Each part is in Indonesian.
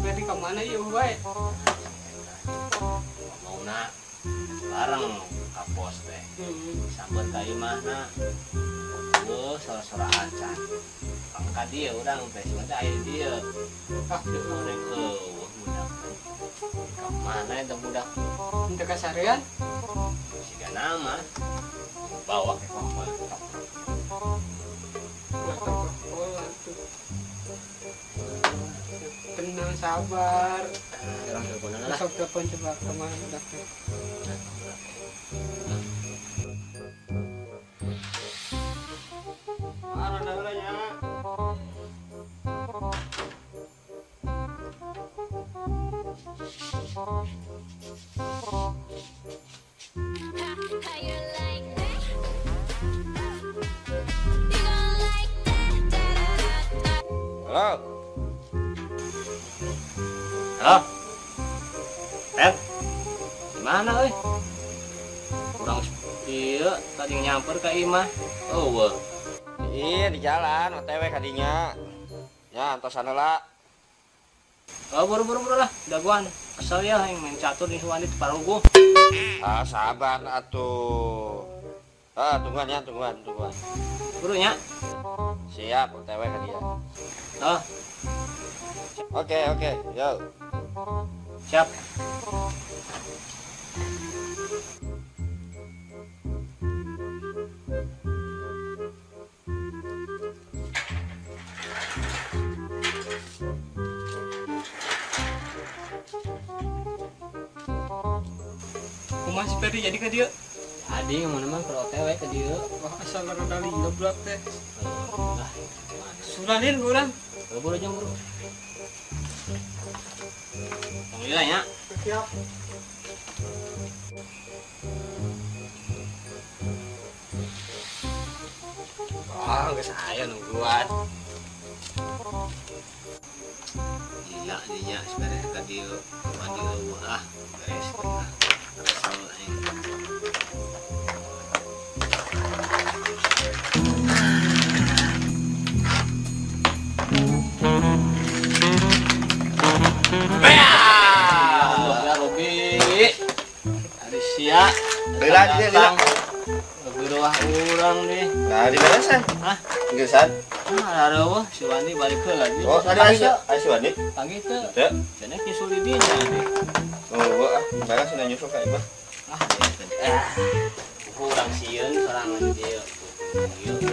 Seperti kemana yuk baik? Mau nak bareng kapos teh sambut kayu mana sora-sora acan pangkat dia orang teh sebentar air dia dia goreng budak kemana itu budak Untuk kesarian? siga nama bawa ke kompor Tenang sabar. orang teleponan lah Besok telepon coba kemana budaknya? mana naulanya halo halo Ted gimana euy kurang iya tadi nyamper ke imah oh wah Iya di jalan OTW kadinya. Ya antos lah. oh buru-buru lah daguan kesel ya yang main catur di Suwandi di Parugu Ah sabar atuh. Tungguan ya tungguan. burunya Siap OTW kadinya. oh Oke yo. siap Kumaha si Ferdi jadi ke dia? jadi ngomong-ngomong ke OTW ke dia Wah asal rada lindobrak teh. lah Sulanin kurang. buru-buru aja buru Alhamdulillah ya Siap. Nggak saya nungguan. gila dia sebenarnya ke dia mandi wah beres kena kesel aing ya Robi hari siap Lila. lebih ruah urang nih Nah di mana san? hah Gesan. ada wah si Wandi balik ke lagi Oh tadi Asu Wandi. panggil ke Teu. dan nyusul di dinya nih Oh bagas sudah nyusul ka Imah. kurang sieun sorangan dia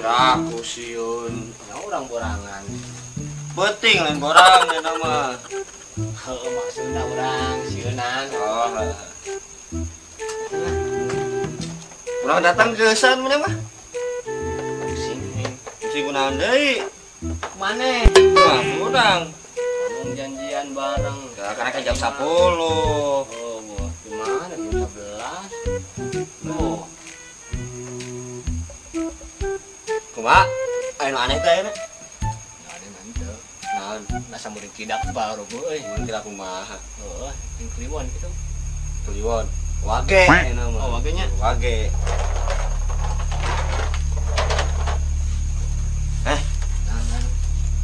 Aku siun. ya orang borangan Penting lain borang ya nama. maksudnya orang sieunan Oh. Urang datang gesan mana mah? pusing nih Si kunaon deui? mana Wah, urang. ngomong janjian bareng Ya karena kan jam 10. oh wah gimana jam 11 oh Kumaha? Anu aneh teh na. ada nanti naon nasa murid kidak baru euy Mun kira kumaha? oh yang kliwon gitu Kliwon. Wage anu mah. oh wagenya Wage. nah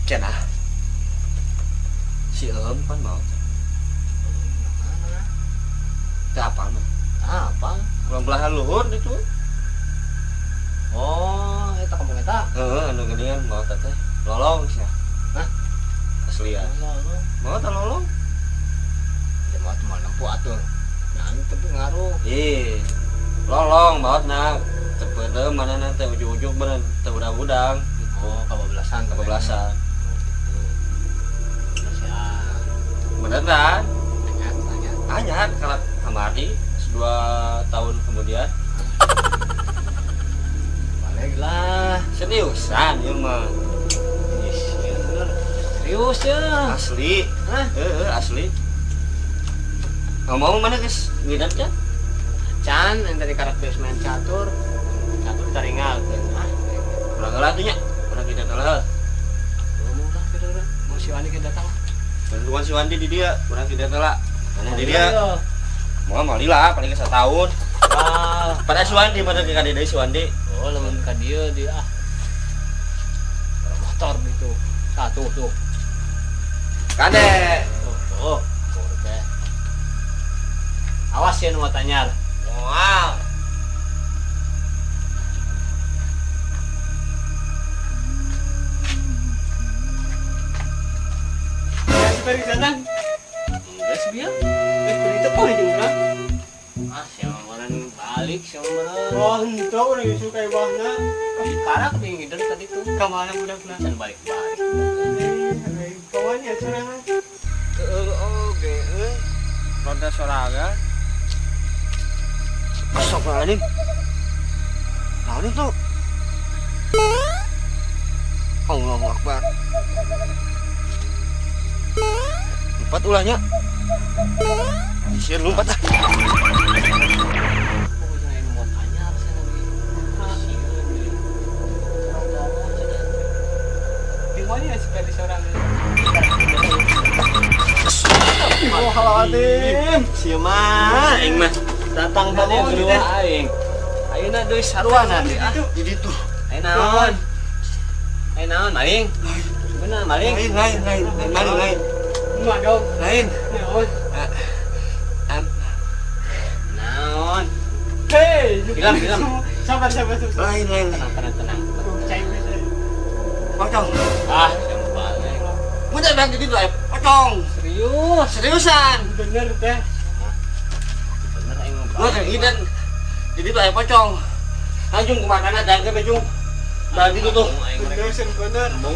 Cenah. Si Eum pan mau. Teu apa mah? apa Kurang belahan luhur itu. oh eta kampung eta Heeh, anu geuningan mau teh. Lolong sia. Hah? Aslian. Mau teh lolong? ya mau cuma nempuh atuh nanti tapi ngaruh Ih. Lolong bautna. Teu mana teh ujug-ujug bener teu udang-udang. oh kababelasan Kebelasan. siap Beneran. tanya Anyar kalau kamari 2 tahun kemudian. balik lah Seriusan ieu mah. serius ya Asli. hah Asli. Ngomong mana guys? Ngidat kan? can yang dari karakter main catur taringal ah Kurang heula tuh nya. Kurang ngidat heula. ngomong lah kira-kira mau si Wani kita datang Bantuan si Wandi di dia, kurang ngidat heula. Mana di Iya. dia? Mau malila paling 1 tahun. ah Pada si Wandi mana ke kade deui si Wandi. oh lamun ka dia ah motor gitu satu tuh Kade. oh Oh, teh. Awas ya nu tanyar. Wow. Ya seperti datang. Enggak sih biar. Itu kok ini orang. Ah, siapa orang balik, siapa orang. Oh, itu orang yang suka ibahna. Karak nih ngider tadi tuh. Kemana budakna? Dan balik-balik. Kawannya serangan. Oke, roda sorangan. Astagfirullahaladzim. Nah ini tuh. Allahu Akbar. 4 ulahnya. Siar lompat ah. Dimana seperti seorang. Astagfirullahaladzim. Siapa? Aing mah datang tadi kedua aing. Ayeuna deui sarwana teh ah. Di ditu. Ayo naon? Ayo naon maling? Bener maling? Lain. Lain. Enggak dong. Lain. Naon? Naon? Hei, Hilang. Sabar. Lain. Tenang. Pocong. Ah, yang balik. Mudah bang di ditu pocong. Serius? Seriusan. Bener teh. Bener aing mah. Gua kayak gini di ditu pocong. Anjung kemana ada ke bejung. Tadi itu tuh. Bener.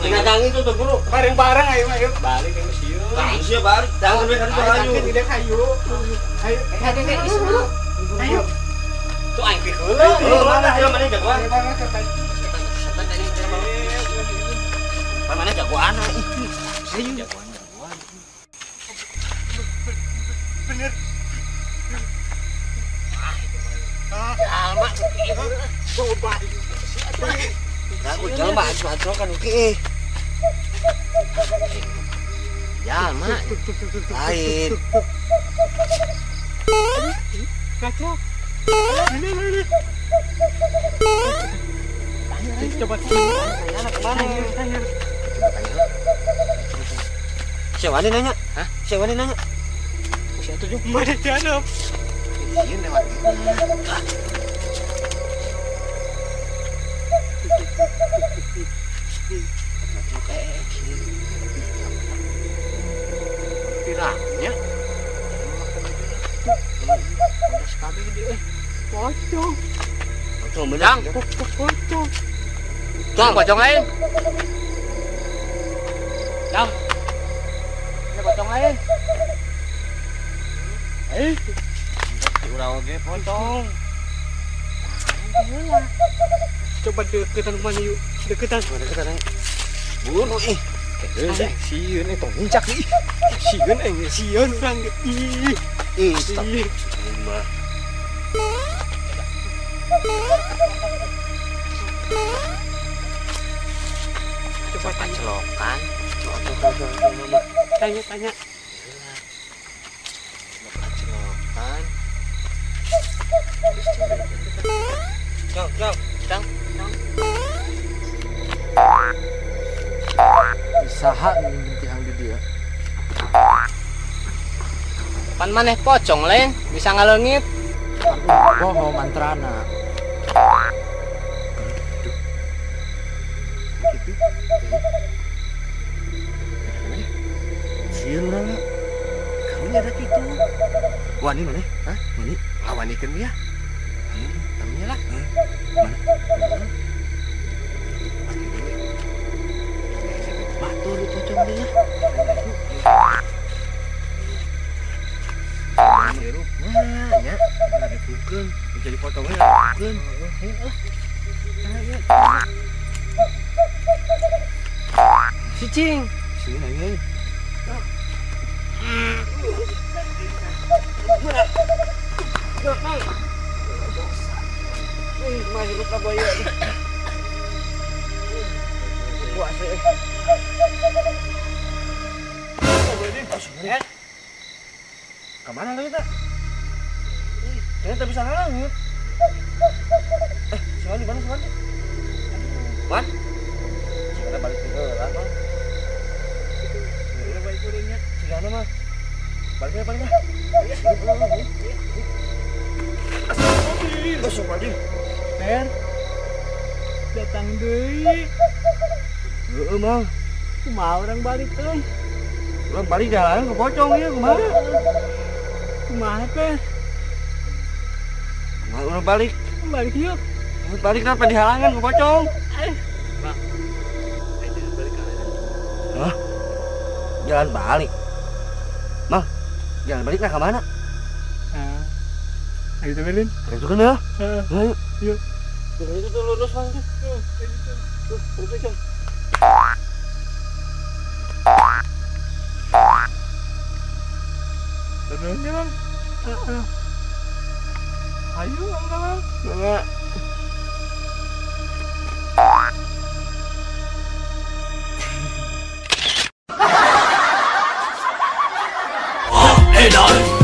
Tinggal gang itu tuh guru. Bareng-bareng ayo. Balik yang sieu. Bang siapa balik? Jangan sampai hari Ayo, ayo. tidak kayu. Ayo. Tuh aing pi Oh, mana mana jagoan? Ayo banget ke kayu. Mana jagoan? Serius. Jagoan. Bener. Alma. Coba. Aku jelma asuh kan oke. Ya, mak. Lain. Kaca. Ini. Coba Anak kemana? Siapa nih nanya? Hah? Siapa nih nanya? Usia 7. mana jadap. Ieu lewat. Pirangnya. Sekali dia. Pocong. Pocong bener. Jang. Pocong. Jang. Pocong lain. Jang. Ini pocong lain. Udah oke pocong. Coba deketan mana yuk? Deketan. Deketan nih. Bunuh ih. Sieun eta muncak ih. Sieun urang ge. Ih, stop. Mah. Coba tanya. Celokan. Tanya. Celokan. Jang. Usaha ngintihang di dia. Pan maneh pocong lain bisa ngaleungit. Boho mantrana. Sieun urang. Kamu ada gitu. Wani mana? Hah? Wani. Ngawanikeun dia. Namanya lah. Batur di pocong dia. Nah, ya. Ada bukeun. Jadi potongnya bukeun. Cicing. Sini nanya. Mah hirup ka boya. Puasa eh. Kemana lu kita? Ternyata bisa ngalangit. Si Wani mana si Wani? Wan? Kita balik ke Bang. Udah balik turunnya. Si Gana mah. datang deui. Heeh, Mang. Kumaha urang balik euy? Urang balik jalan ke pocong ieu kumaha? Kumaha teh? Kumaha urang balik? Balik yuk. Urang balik kenapa dihalangan ke pocong? Hah? Jalan balik. Mang, jalan balik nah ke mana? Ayo temenin. Itu kan ya? Heeh. Ayo. Yuk. Itu tuh lurus Mang. Terus jalan. Ayo anggalan. Enggak. Hey, darling.